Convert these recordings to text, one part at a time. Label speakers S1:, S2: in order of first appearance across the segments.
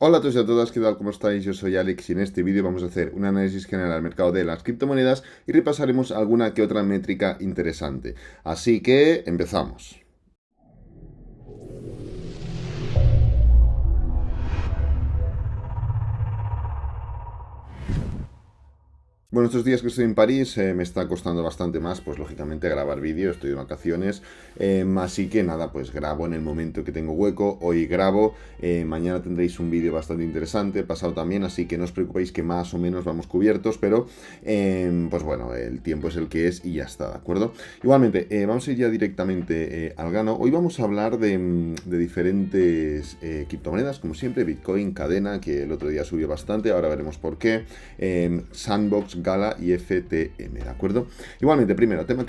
S1: Hola a todos y a todas, ¿qué tal? ¿Cómo estáis? Yo soy Alex y en este vídeo vamos a hacer un análisis general del mercado de las criptomonedas y repasaremos alguna que otra métrica interesante. Así que empezamos. Bueno, estos días que estoy en París me está costando bastante más, pues lógicamente grabar vídeo, estoy de vacaciones, así que nada, pues grabo en el momento que tengo hueco, hoy grabo, mañana tendréis un vídeo bastante interesante, pasado también, así que no os preocupéis que más o menos vamos cubiertos, pero pues bueno, el tiempo es el que es y ya está, ¿de acuerdo? Igualmente, vamos a ir ya directamente al grano, hoy vamos a hablar de diferentes criptomonedas, como siempre, Bitcoin, Cadena, que el otro día subió bastante, ahora veremos por qué, Sandbox, Gala y FTM, ¿de acuerdo? Igualmente, primero, tema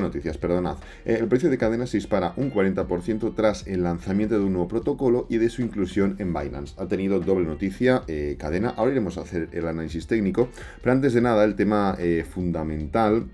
S1: noticias, perdonad. El precio de Cadena se dispara un 40% tras el lanzamiento de un nuevo protocolo y de su inclusión en Binance. Ha tenido doble noticia Cadena. Ahora iremos a hacer el análisis técnico, pero antes de nada, el tema fundamental.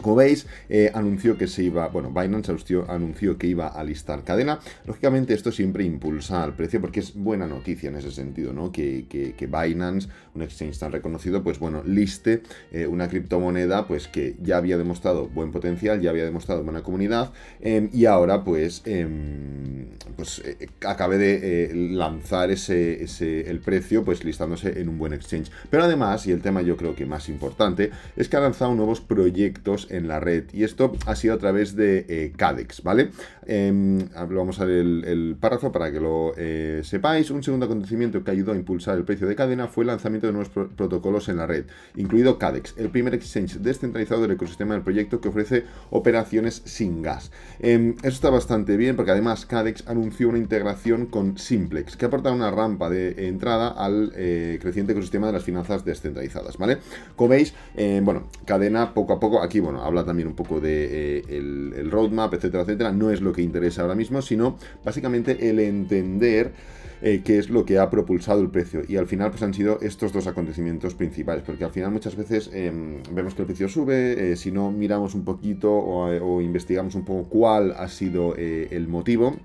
S1: Como veis, anunció que se iba, bueno, Binance anunció que iba a listar Cadena. Lógicamente esto siempre impulsa al precio porque es buena noticia en ese sentido, ¿no? Que Binance, un exchange tan reconocido, pues bueno, liste una criptomoneda pues que ya había demostrado buen potencial, ya había demostrado buena comunidad y ahora acabe de lanzar el precio pues listándose en un buen exchange. Pero además, y el tema yo creo que más importante, es que ha lanzado nuevos proyectos en la red y esto ha sido a través de Cadex, ¿vale? Vamos a ver el párrafo para que lo sepáis. Un segundo acontecimiento que ayudó a impulsar el precio de Cadena fue el lanzamiento de nuevos protocolos en la red, incluido Cadex, el primer exchange descentralizado del ecosistema del proyecto que ofrece operaciones sin gas. Eso está bastante bien porque además Cadex anunció una integración con Simplex que aporta una rampa de entrada al creciente ecosistema de las finanzas descentralizadas, ¿vale? Como veis, bueno, Cadena poco a poco, aquí, bueno, habla también un poco de el roadmap, etcétera, etcétera. No es lo que interesa ahora mismo, sino básicamente el entender qué es lo que ha propulsado el precio. Y al final, pues han sido estos dos acontecimientos principales, porque al final muchas veces vemos que el precio sube, si no miramos un poquito o investigamos un poco cuál ha sido el motivo,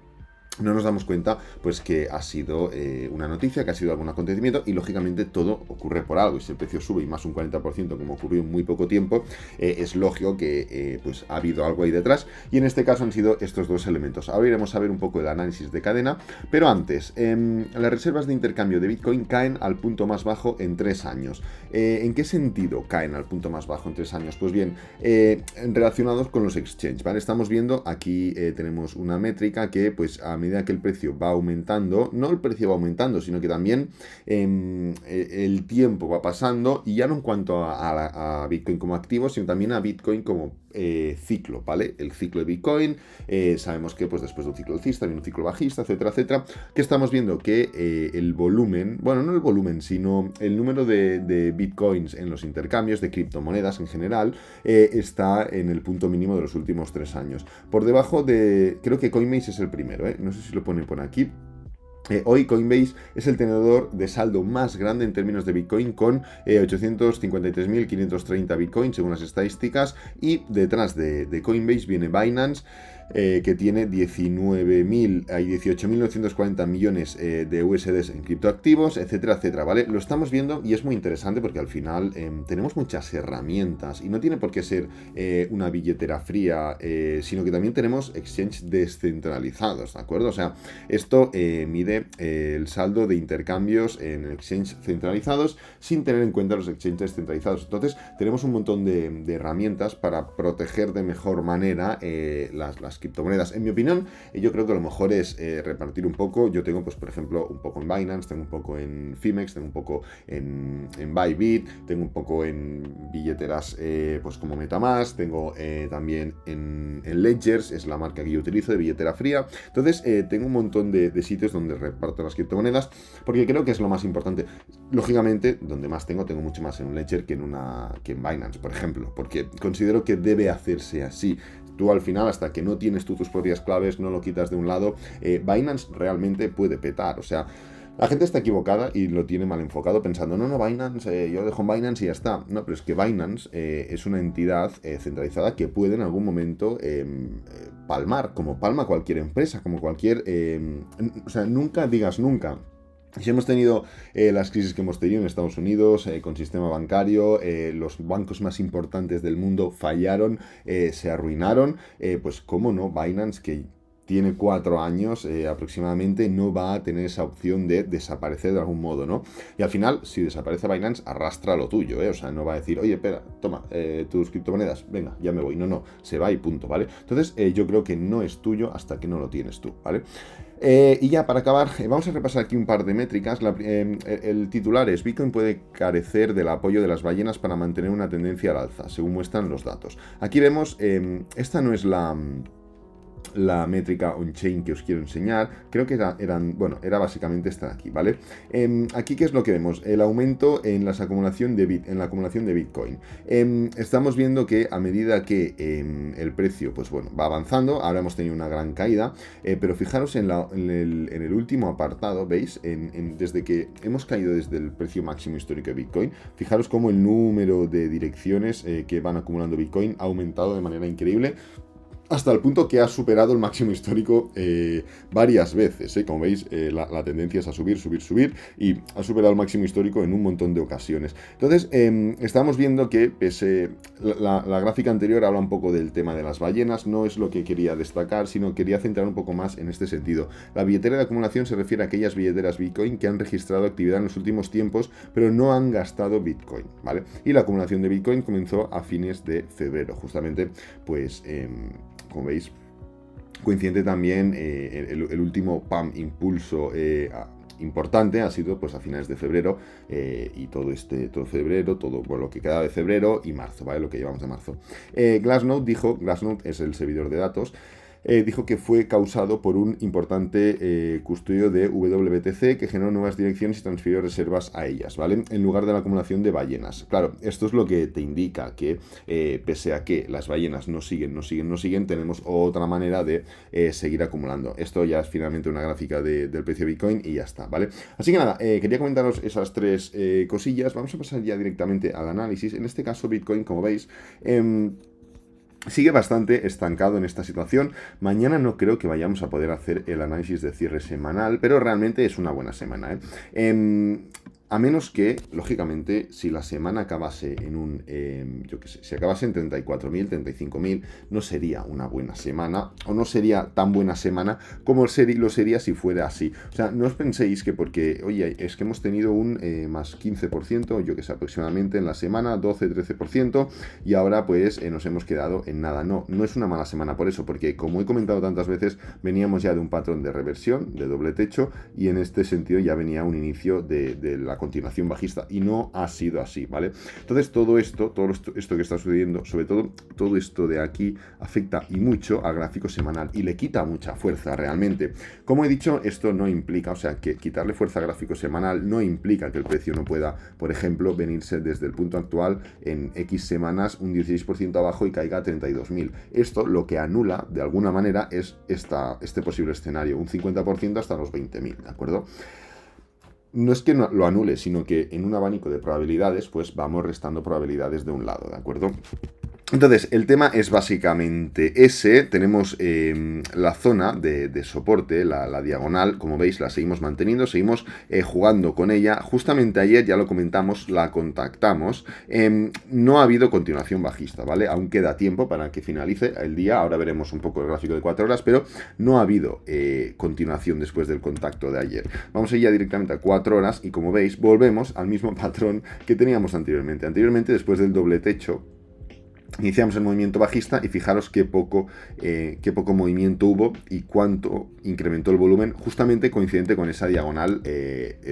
S1: no nos damos cuenta pues que ha sido una noticia, que ha sido algún acontecimiento y lógicamente todo ocurre por algo y si el precio sube y más un 40% como ocurrió en muy poco tiempo, es lógico que pues ha habido algo ahí detrás y en este caso han sido estos dos elementos. Ahora iremos a ver un poco el análisis de cadena, pero antes, las reservas de intercambio de Bitcoin caen al punto más bajo en 3 años. ¿En qué sentido caen al punto más bajo en 3 años? Pues bien, relacionados con los exchanges, ¿vale? Estamos viendo aquí tenemos una métrica que pues a medida que el precio va aumentando, no el precio va aumentando, sino que también el tiempo va pasando y ya no en cuanto a Bitcoin como activo, sino también a Bitcoin como ciclo, ¿vale? El ciclo de Bitcoin, sabemos que pues después de un ciclo alcista viene un ciclo bajista, etcétera, etcétera, que estamos viendo que el volumen, bueno, no el volumen, sino el número de Bitcoins en los intercambios de criptomonedas en general, está en el punto mínimo de los últimos 3 años. Por debajo de, creo que Coinbase es el primero, no sé si lo ponen por aquí. Hoy Coinbase es el tenedor de saldo más grande en términos de Bitcoin con 853.530 Bitcoin según las estadísticas y detrás de Coinbase viene Binance que tiene 18.940 millones de USDs en criptoactivos, etcétera, etcétera, ¿vale? Lo estamos viendo y es muy interesante porque al final tenemos muchas herramientas y no tiene por qué ser una billetera fría, sino que también tenemos exchanges descentralizados, ¿de acuerdo? O sea, esto mide el saldo de intercambios en exchanges centralizados sin tener en cuenta los exchanges descentralizados. Entonces, tenemos un montón de herramientas para proteger de mejor manera las criptomonedas. En mi opinión, yo creo que lo mejor es repartir un poco. Yo tengo, pues, por ejemplo, un poco en Binance, tengo un poco en Fimex, tengo un poco en Bybit, tengo un poco en billeteras pues como MetaMask, tengo también en Ledgers, es la marca que yo utilizo de billetera fría. Entonces, tengo un montón de sitios donde reparto las criptomonedas porque creo que es lo más importante. Lógicamente, donde más tengo mucho más en un Ledger que en Binance, por ejemplo, porque considero que debe hacerse así. Tú al final, hasta que no tienes tú tus propias claves, no lo quitas de un lado, Binance realmente puede petar. O sea, la gente está equivocada y lo tiene mal enfocado pensando, no, Binance, yo dejo en Binance y ya está. No, pero es que Binance es una entidad centralizada que puede en algún momento palmar, como palma cualquier empresa, como cualquier... o sea, nunca digas nunca. Si hemos tenido las crisis que hemos tenido en Estados Unidos con sistema bancario, los bancos más importantes del mundo fallaron, se arruinaron, pues cómo no, Binance, que tiene 4 años aproximadamente, no va a tener esa opción de desaparecer de algún modo, ¿no? Y al final, si desaparece Binance, arrastra lo tuyo, ¿eh? O sea, no va a decir, oye, espera, toma, tus criptomonedas, venga, ya me voy. No, no, se va y punto, ¿vale? Entonces, yo creo que no es tuyo hasta que no lo tienes tú, ¿vale? Y ya para acabar, vamos a repasar aquí un par de métricas. El titular es: Bitcoin puede carecer del apoyo de las ballenas para mantener una tendencia al alza, según muestran los datos. Aquí vemos, esta no es la métrica on-chain que os quiero enseñar. Creo que era básicamente esta de aquí, ¿vale? Aquí, ¿qué es lo que vemos? El aumento en la acumulación de Bitcoin. Estamos viendo que a medida que el precio, pues bueno, va avanzando, ahora hemos tenido una gran caída, pero fijaros en el último apartado, ¿veis? Desde que hemos caído desde el precio máximo histórico de Bitcoin, fijaros cómo el número de direcciones que van acumulando Bitcoin ha aumentado de manera increíble, hasta el punto que ha superado el máximo histórico varias veces. Como veis, la tendencia es a subir, subir, subir, y ha superado el máximo histórico en un montón de ocasiones. Entonces, estamos viendo que la gráfica anterior habla un poco del tema de las ballenas, no es lo que quería destacar, sino quería centrar un poco más en este sentido. La billetera de acumulación se refiere a aquellas billeteras Bitcoin que han registrado actividad en los últimos tiempos, pero no han gastado Bitcoin, ¿vale? Y la acumulación de Bitcoin comenzó a fines de febrero, justamente, pues como veis, coincidente también el último impulso importante ha sido pues a finales de febrero, y todo febrero, todo por lo que queda de febrero y marzo, ¿vale? Lo que llevamos de marzo. Glassnode es el servidor de datos, dijo que fue causado por un importante custodio de WBTC que generó nuevas direcciones y transfirió reservas a ellas, ¿vale? En lugar de la acumulación de ballenas. Claro, esto es lo que te indica que pese a que las ballenas no siguen, tenemos otra manera de seguir acumulando. Esto ya es finalmente una gráfica del precio de Bitcoin y ya está, ¿vale? Así que nada, quería comentaros esas tres cosillas. Vamos a pasar ya directamente al análisis. En este caso, Bitcoin, como veis, sigue bastante estancado en esta situación. Mañana no creo que vayamos a poder hacer el análisis de cierre semanal, pero realmente es una buena semana, ¿eh? A menos que, lógicamente, si la semana acabase en un, yo qué sé, si acabase en 34.000, 35.000, no sería una buena semana, o no sería tan buena semana como lo sería si fuera así. O sea, no os penséis que porque, oye, es que hemos tenido un más 15%, yo que sé, aproximadamente en la semana, 12-13%, y ahora pues nos hemos quedado en nada. No, no es una mala semana por eso, porque como he comentado tantas veces, veníamos ya de un patrón de reversión, de doble techo, y en este sentido ya venía un inicio de la continuación bajista, y no ha sido así, ¿vale? Entonces todo esto que está sucediendo, sobre todo esto de aquí, afecta y mucho al gráfico semanal y le quita mucha fuerza realmente. Como he dicho, esto no implica, o sea, que quitarle fuerza al gráfico semanal no implica que el precio no pueda, por ejemplo, venirse desde el punto actual en X semanas un 16% abajo y caiga a 32.000. Esto lo que anula de alguna manera es este posible escenario, un 50% hasta los 20.000, ¿de acuerdo? No es que no lo anule, sino que en un abanico de probabilidades, pues vamos restando probabilidades de un lado, ¿de acuerdo? Entonces, el tema es básicamente ese. Tenemos la zona de soporte, la diagonal, como veis, la seguimos manteniendo, seguimos jugando con ella. Justamente ayer, ya lo comentamos, la contactamos. No ha habido continuación bajista, ¿vale? Aún queda tiempo para que finalice el día. Ahora veremos un poco el gráfico de 4 horas, pero no ha habido continuación después del contacto de ayer. Vamos a ir ya directamente a 4 horas y, como veis, volvemos al mismo patrón que teníamos anteriormente. Anteriormente, después del doble techo, iniciamos el movimiento bajista y fijaros qué poco movimiento hubo y cuánto incrementó el volumen, justamente coincidente con esa diagonal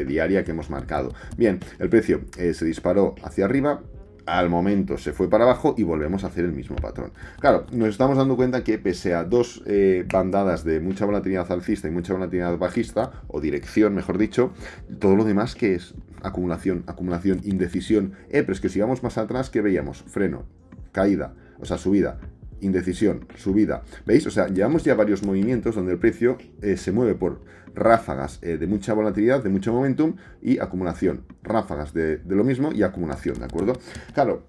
S1: diaria que hemos marcado. Bien, el precio se disparó hacia arriba, al momento se fue para abajo y volvemos a hacer el mismo patrón. Claro, nos estamos dando cuenta que pese a dos bandadas de mucha volatilidad alcista y mucha volatilidad bajista, o dirección, mejor dicho, todo lo demás que es acumulación, indecisión, pero es que si vamos más atrás, ¿qué veíamos? Freno, caída, o sea, subida, indecisión, subida. ¿Veis? O sea, llevamos ya varios movimientos donde el precio se mueve por ráfagas de mucha volatilidad, de mucho momentum y acumulación. Ráfagas de lo mismo y acumulación, ¿de acuerdo? Claro,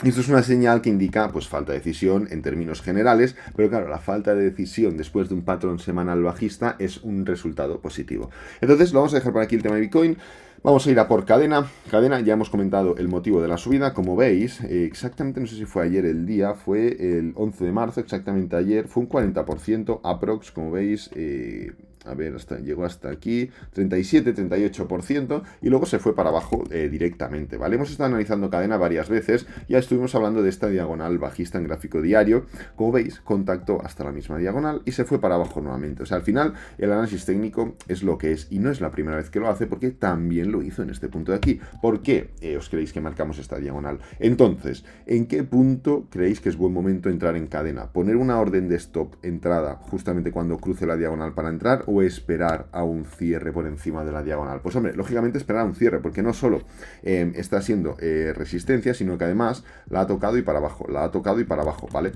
S1: Esto es una señal que indica pues falta de decisión en términos generales, pero claro, la falta de decisión después de un patrón semanal bajista es un resultado positivo. Entonces lo vamos a dejar por aquí el tema de Bitcoin. Vamos a ir a por cadena. Cadena, ya hemos comentado el motivo de la subida. Como veis, exactamente, no sé si fue ayer el día, fue el 11 de marzo, exactamente ayer, fue un 40% aprox, como veis. A ver, llegó hasta aquí, 37-38%, y luego se fue para abajo directamente, ¿vale? Hemos estado analizando cadena varias veces, ya estuvimos hablando de esta diagonal bajista en gráfico diario, como veis, contactó hasta la misma diagonal y se fue para abajo nuevamente. O sea, al final, el análisis técnico es lo que es, y no es la primera vez que lo hace, porque también lo hizo en este punto de aquí. ¿Por qué os creéis que marcamos esta diagonal? Entonces, ¿en qué punto creéis que es buen momento entrar en cadena? ¿Poner una orden de stop entrada justamente cuando cruce la diagonal para entrar, o esperar a un cierre por encima de la diagonal? Pues hombre, lógicamente esperar a un cierre, porque no solo está siendo resistencia, sino que además la ha tocado y para abajo, la ha tocado y para abajo, ¿vale?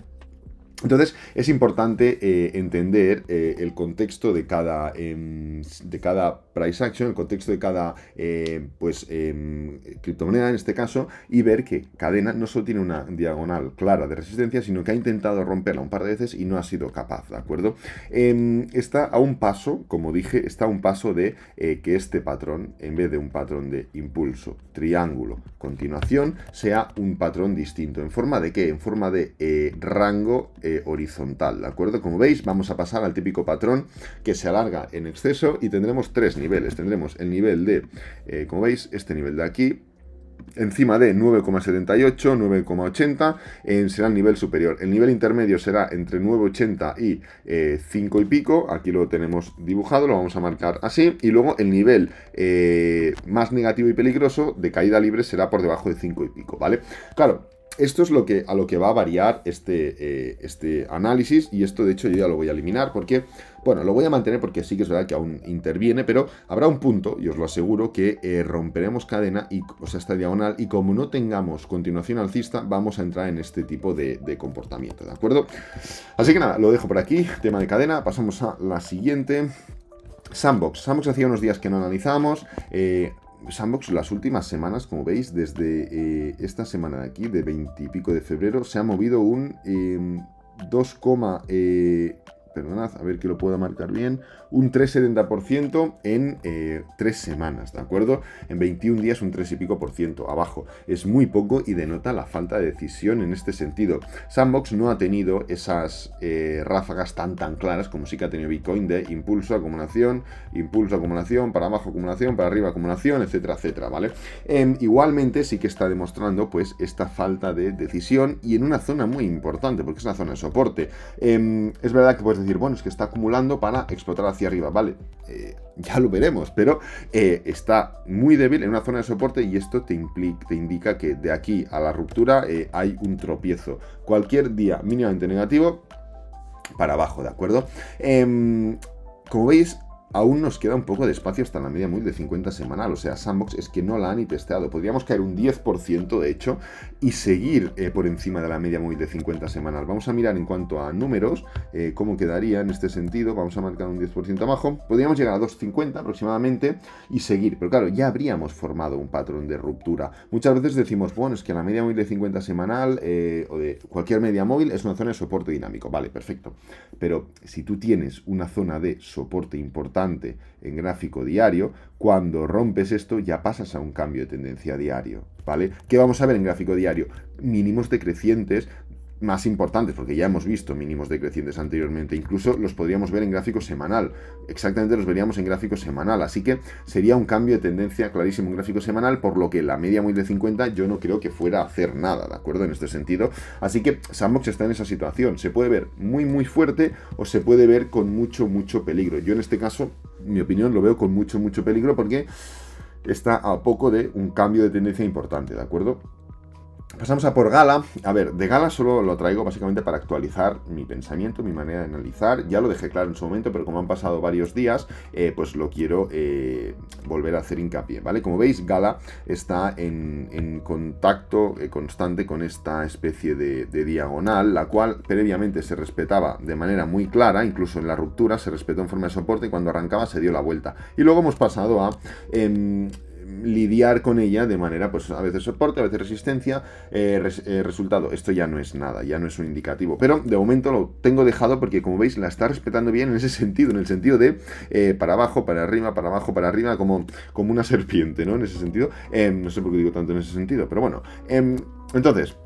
S1: Entonces es importante entender el contexto de cada price action, el contexto de cada criptomoneda en este caso, y ver que cadena no solo tiene una diagonal clara de resistencia, sino que ha intentado romperla un par de veces y no ha sido capaz, ¿de acuerdo? Está a un paso, como dije, está a un paso de que este patrón, en vez de un patrón de impulso, triángulo, continuación, sea un patrón distinto. ¿En forma de qué? En forma de rango horizontal, ¿de acuerdo? Como veis, vamos a pasar al típico patrón que se alarga en exceso y tendremos tres niveles. Tendremos el nivel de, como veis, este nivel de aquí, encima de 9,78, 9,80, será el nivel superior. El nivel intermedio será entre 9,80 y 5 y pico. Aquí lo tenemos dibujado, lo vamos a marcar así. Y luego el nivel más negativo y peligroso de caída libre será por debajo de 5 y pico, ¿vale? Claro. Esto es a lo que va a variar este análisis, y esto de hecho yo ya lo voy a eliminar porque, bueno, lo voy a mantener porque sí que es verdad que aún interviene, pero habrá un punto, y os lo aseguro, que romperemos cadena, o sea, esta diagonal, y como no tengamos continuación alcista, vamos a entrar en este tipo de comportamiento, ¿de acuerdo? Así que nada, lo dejo por aquí, tema de cadena, pasamos a la siguiente. Sandbox. Sandbox hacía unos días que no analizábamos. Sandbox las últimas semanas, como veis, desde esta semana de aquí, de 20 y pico de febrero, se ha movido un 2, perdonad, a ver que lo pueda marcar bien, un 3,70% en 3 semanas, ¿de acuerdo? En 21 días un 3 y pico por ciento abajo. Es muy poco y denota la falta de decisión en este sentido. Sandbox no ha tenido esas ráfagas tan claras como sí que ha tenido Bitcoin, de impulso, acumulación, para abajo acumulación, para arriba acumulación, etcétera, etcétera, ¿vale? Igualmente sí que está demostrando pues esta falta de decisión, y en una zona muy importante, porque es una zona de soporte. Es verdad que puedes decir, bueno, es que está acumulando para explotar hacia arriba, vale, ya lo veremos, pero está muy débil en una zona de soporte, y esto te indica que de aquí a la ruptura hay un tropiezo. Cualquier día mínimamente negativo, para abajo, ¿de acuerdo? Como veis, aún nos queda un poco de espacio hasta la media móvil de 50 semanal, o sea, Sandbox es que no la han ni testeado. Podríamos caer un 10% de hecho y seguir por encima de la media móvil de 50 semanal. Vamos a mirar en cuanto a números cómo quedaría en este sentido. Vamos a marcar un 10% abajo. Podríamos llegar a 2,50 aproximadamente y seguir, pero claro, ya habríamos formado un patrón de ruptura. Muchas veces decimos, bueno, es que la media móvil de 50 semanal o de cualquier media móvil es una zona de soporte dinámico. Vale, perfecto. Pero si tú tienes una zona de soporte importante en gráfico diario, cuando rompes esto ya pasas a un cambio de tendencia diario, ¿vale? ¿Qué vamos a ver en gráfico diario? Mínimos decrecientes más importantes, porque ya hemos visto mínimos decrecientes anteriormente, incluso los podríamos ver en gráfico semanal, exactamente los veríamos en gráfico semanal, así que sería un cambio de tendencia clarísimo en gráfico semanal, por lo que la media móvil de 50 yo no creo que fuera a hacer nada, ¿de acuerdo? En este sentido, así que Sandbox está en esa situación, se puede ver muy fuerte o se puede ver con mucho peligro. Yo en este caso, mi opinión, lo veo con mucho peligro porque está a poco de un cambio de tendencia importante, ¿de acuerdo? Pasamos a por Gala. A ver, de Gala solo lo traigo básicamente para actualizar mi pensamiento, mi manera de analizar. Ya lo dejé claro en su momento, pero como han pasado varios días, pues lo quiero volver a hacer hincapié, ¿vale? Como veis, Gala está en contacto constante con esta especie de diagonal, la cual previamente se respetaba de manera muy clara, incluso en la ruptura se respetó en forma de soporte, y cuando arrancaba se dio la vuelta. Y luego hemos pasado a lidiar con ella de manera, pues a veces soporte, a veces resistencia, resultado. Esto ya no es nada, ya no es un indicativo. Pero de momento lo tengo dejado porque, como veis, la está respetando bien en ese sentido, en el sentido de para abajo, para arriba, para abajo, para arriba, como una serpiente, ¿no? En ese sentido. No sé por qué digo tanto en ese sentido, pero bueno. Entonces,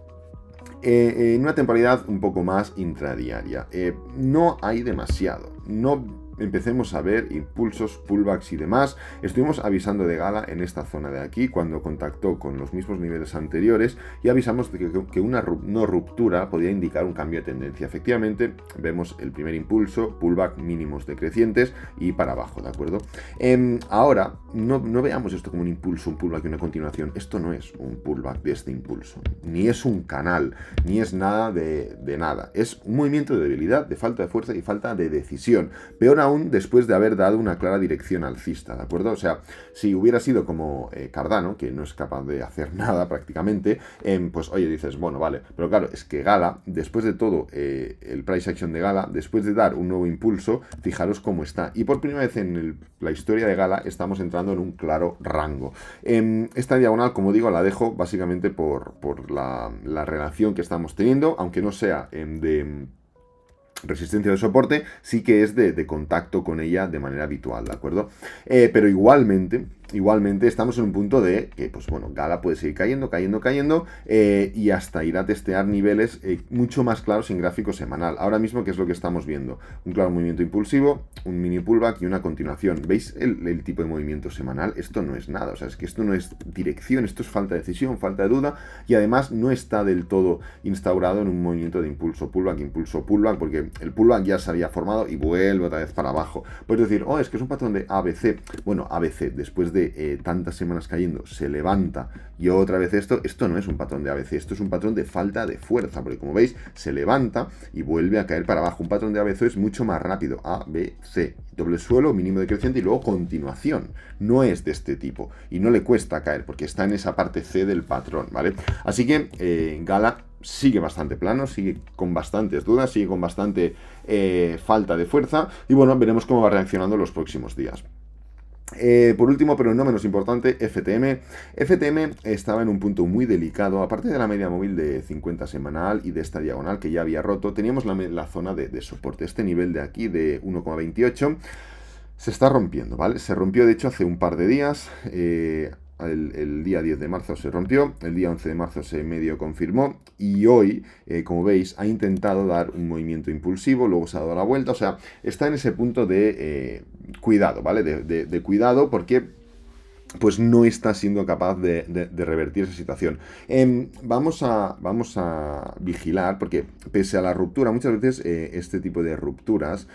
S1: en una temporalidad un poco más intradiaria, no hay demasiado, no empecemos a ver impulsos, pullbacks y demás. Estuvimos avisando de Gala en esta zona de aquí cuando contactó con los mismos niveles anteriores y avisamos de que una no ruptura podía indicar un cambio de tendencia. Efectivamente, vemos el primer impulso, pullback mínimos decrecientes y para abajo, ¿de acuerdo? Ahora, no veamos esto como un impulso, un pullback y una continuación. Esto no es un pullback de este impulso, ni es un canal, ni es nada de nada. Es un movimiento de debilidad, de falta de fuerza y falta de decisión. Peor aún después de haber dado una clara dirección alcista, ¿de acuerdo? O sea, si hubiera sido como Cardano, que no es capaz de hacer nada prácticamente, pues oye, dices, bueno, vale, pero claro, es que Gala, después de todo, el price action de Gala, después de dar un nuevo impulso, fijaros cómo está. Y por primera vez en la historia de Gala estamos entrando en un claro rango. Esta diagonal, como digo, la dejo básicamente por la relación que estamos teniendo, aunque no sea de resistencia de soporte, sí que es de contacto con ella de manera habitual, ¿de acuerdo? Pero igualmente estamos en un punto de que, pues bueno, Gala puede seguir cayendo, y hasta ir a testear niveles mucho más claros en gráfico semanal. Ahora mismo, ¿qué es lo que estamos viendo? Un claro movimiento impulsivo, un mini pullback y una continuación. ¿Veis el tipo de movimiento semanal? Esto no es nada, o sea, es que esto no es dirección, esto es falta de decisión, falta de duda, y además no está del todo instaurado en un movimiento de impulso, pullback, porque el pullback ya se había formado y vuelve otra vez para abajo. Puedes decir, es que es un patrón de ABC. Bueno, ABC, después de tantas semanas cayendo, se levanta y otra vez esto no es un patrón de ABC, esto es un patrón de falta de fuerza, porque como veis, se levanta y vuelve a caer para abajo. Un patrón de ABC es mucho más rápido, ABC, doble suelo, mínimo decreciente y luego continuación. No es de este tipo y no le cuesta caer porque está en esa parte C del patrón, ¿vale? Así que Gala sigue bastante plano, sigue con bastantes dudas, sigue con bastante falta de fuerza y bueno, veremos cómo va reaccionando los próximos días. Por último, pero no menos importante, FTM. FTM estaba en un punto muy delicado, aparte de la media móvil de 50 semanal y de esta diagonal que ya había roto, teníamos la zona de soporte, este nivel de aquí de 1,28 se está rompiendo, ¿vale? Se rompió de hecho hace un par de días, el día 10 de marzo se rompió, el día 11 de marzo se medio confirmó y hoy, como veis, ha intentado dar un movimiento impulsivo, luego se ha dado la vuelta, o sea, está en ese punto de cuidado, ¿vale? De cuidado porque pues no está siendo capaz de revertir esa situación. Vamos a vigilar, porque pese a la ruptura, muchas veces este tipo de rupturas,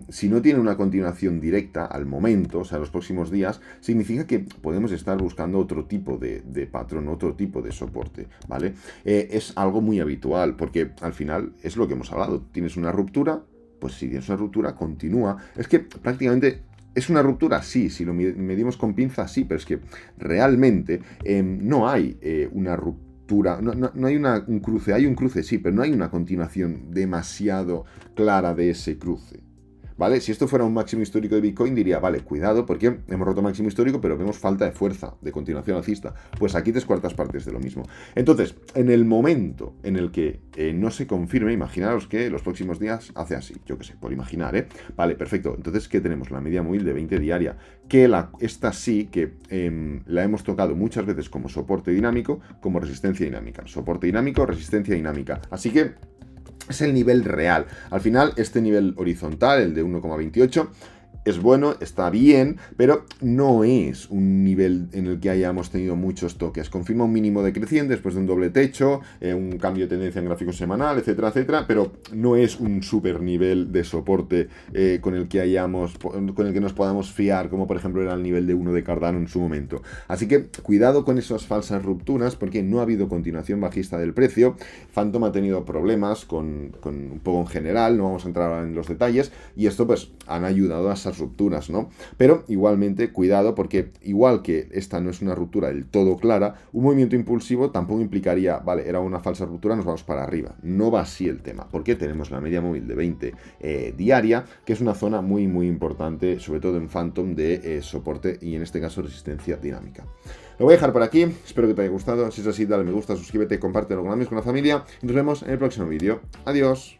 S1: si no tiene una continuación directa al momento, o sea, los próximos días, significa que podemos estar buscando otro tipo de patrón, otro tipo de soporte, ¿vale? Es algo muy habitual, porque al final es lo que hemos hablado. Tienes una ruptura, pues si tienes una ruptura, continúa. Es que prácticamente ¿es una ruptura? Sí, si lo medimos con pinzas, sí, pero es que realmente no hay una ruptura, no hay un cruce, hay un cruce, sí, pero no hay una continuación demasiado clara de ese cruce. ¿Vale? Si esto fuera un máximo histórico de Bitcoin, diría, vale, cuidado, porque hemos roto máximo histórico, pero vemos falta de fuerza, de continuación alcista. Pues aquí 3/4 partes de lo mismo. Entonces, en el momento en el que no se confirme, imaginaros que los próximos días hace así, yo qué sé, por imaginar, ¿eh? Vale, perfecto. Entonces, ¿qué tenemos? La media móvil de 20 diaria, que esta sí que la hemos tocado muchas veces como soporte dinámico, como resistencia dinámica. Soporte dinámico, resistencia dinámica. Así que es el nivel real. Al final, este nivel horizontal, el de 1,28, es bueno, está bien, pero no es un nivel en el que hayamos tenido muchos toques. Confirma un mínimo decreciente después de un doble techo, un cambio de tendencia en gráfico semanal, etcétera, etcétera, pero no es un super nivel de soporte con el que nos podamos fiar, como por ejemplo era el nivel de 1 de Cardano en su momento. Así que cuidado con esas falsas rupturas, porque no ha habido continuación bajista del precio. Phantom ha tenido problemas con un poco en general, no vamos a entrar en los detalles, y esto pues han ayudado a esas esas rupturas, ¿no? Pero igualmente, cuidado, porque igual que esta no es una ruptura del todo clara, un movimiento impulsivo tampoco implicaría, vale, era una falsa ruptura, nos vamos para arriba. No va así el tema, porque tenemos la media móvil de 20 diaria, que es una zona muy importante, sobre todo en Phantom, de soporte y en este caso resistencia dinámica. Lo voy a dejar por aquí, espero que te haya gustado. Si es así, dale me gusta, suscríbete, compártelo con amigos, con la familia y nos vemos en el próximo vídeo. Adiós.